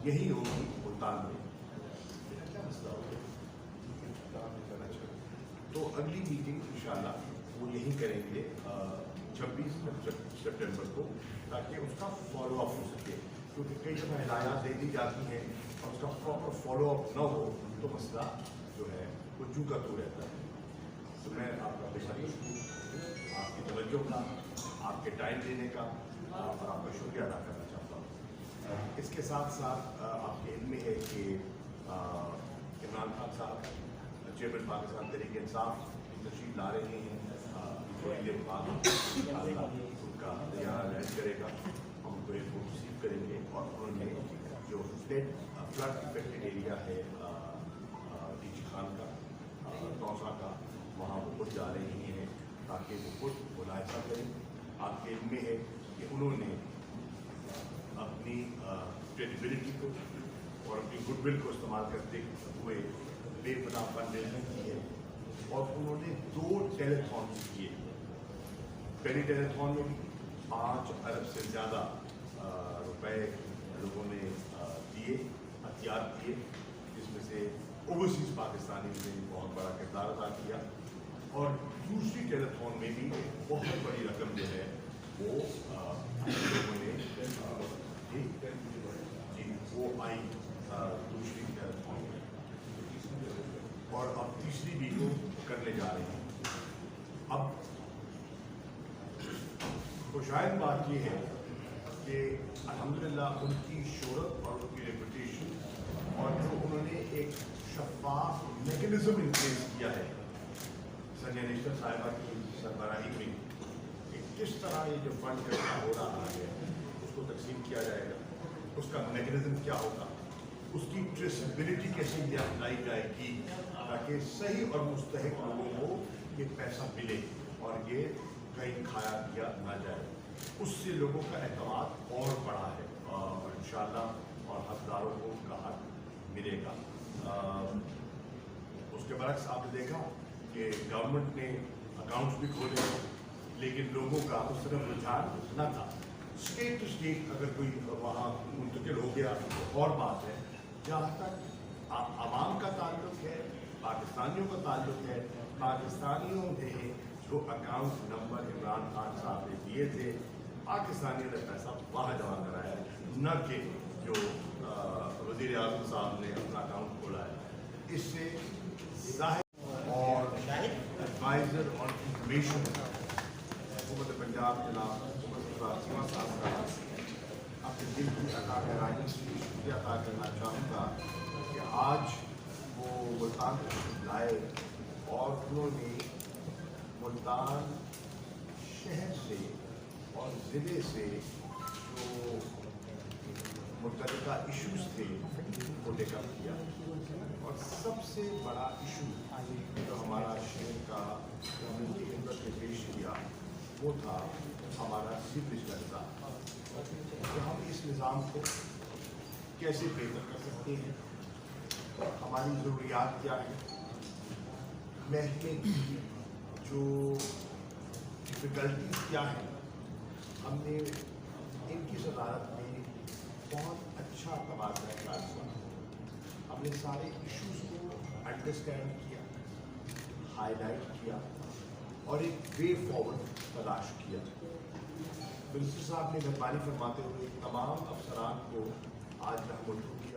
यही होगी मुल्तान में। तो अगली मीटिंग इंशाल्लाह वो यही करेंगे 26 सितंबर को, ताकि उसका फॉलो अप हो सके, क्योंकि कई दफ़ा हिदायत दे दी जाती हैं और उसका प्रॉपर फॉलो अप न हो तो मसला जो है वो जू का तो रहता है। तो मैं आपका बेहद आपकी तवज्जो का, आपके टाइम देने का और आपका शुक्रिया अदा करना चाहता हूँ। इसके साथ साथ आपके इल्म में है कि इमरान खान साहब चेयरमैन पाकिस्तान तहरीक इंसाफ तशरीफ ला रहे हैं, थोड़ी देर बाद उनका तैयार लैंड करेगा, हम उनको एयरपोर्ट रिसीव करेंगे और उन्होंने जो फ्लड इफेक्टेड एरिया है डीजी खान का, तौसा का, वहाँ वो खुद जा रहे हैं ताकि वो खुद मुलाहिजा करें। आपके इल्म में है कि उन्होंने अपनी क्रेडिबिलिटी को और अपनी गुडविल को इस्तेमाल करते हुए बेपनाह फंड रेजिंग की है और उन्होंने 2 टेलीथॉन किए। पहली टेलीथॉन में 5 अरब से ज़्यादा रुपए लोगों ने दिए, हथियार किए, जिसमें से ओवरसीज पाकिस्तानी ने बहुत बड़ा किरदार अदा किया। और दूसरी टेलीथॉन में भी बहुत बड़ी रकम जो है वो लोगों ने वो आई दूसरी टेलीथॉन में, और अब तीसरी भी वो करने जा रहे हैं। अब तो शायद बात ये है कि अल्हम्दुलिल्लाह उनकी शोहरत और उनकी रेपुटेशन और जो उन्होंने एक शफाफ मैकेनिज्म इन प्लेस किया है संजय निश्चल साहिबा की सरबराही में कि किस तरह ये जो फंड इकट्ठा हो रहा है उसको तकसीम किया जाएगा, उसका मैकेनिज्म क्या होगा, उसकी ट्रेसेबिलिटी कैसे लाई जाएगी ताकि सही और मुस्तहिक लोगों को ये पैसा मिले और ये कहीं खाया पिया ना जाए। उससे लोगों का एतमाद और बढ़ा है और इंशाअल्लाह और हकदारों को उनका हक मिलेगा। उसके बरक्स आपने देखा कि गवर्नमेंट ने अकाउंट्स भी खोले, लेकिन लोगों का उस तरफ रुझान न था। स्टेट टू स्टेट अगर कोई वहाँ मुंतकिल हो गया तो और बात है, जहाँ तक आवाम का ताल्लुक है, पाकिस्तानियों का ताल्लुक है, पाकिस्तानियों ने जो अकाउंट नंबर इमरान खान साहब ने दिए थे, पाकिस्तानियों ने पैसा वहाँ जमा कराया, न कि जो वज़ीर आज़म साहब ने अपना अकाउंट खोला है। इससे ज़ाहिर और एडवाइज़र और इंफॉर्मेशन हुकूमत पंजाब जनाब साहब का अपने दिल की अता गहराई से शुक्रिया अदा करना चाहूँगा कि आज वो मुल्तान लाए और उन्होंने मुल्तान शहर से और ज़िले से जो मुतल्लिका इशूज़ थे वो टेकअप किया। और सबसे बड़ा इशू जो हमारा शहर का उनकी खिदमत में पेश किया वो था हमारा सीवरेज का निज़ाम, कि हम इस निज़ाम को कैसे बेहतर कर सकते हैं, हमारी ज़रूरियात क्या है, महकमे की जो डिफ़िकल्टीज क्या है। हमने इनकी सदारत में बहुत अच्छा तबादला ख्याल हुआ, हमने सारे इश्यूज़ को अंडरस्टैंड किया, हाईलाइट किया और एक वे फॉरवर्ड तलाश किया। मिनिस्टर साहब ने मेहरबानी फरमाते हुए तमाम अफसरान को आज रहमतुल्लाह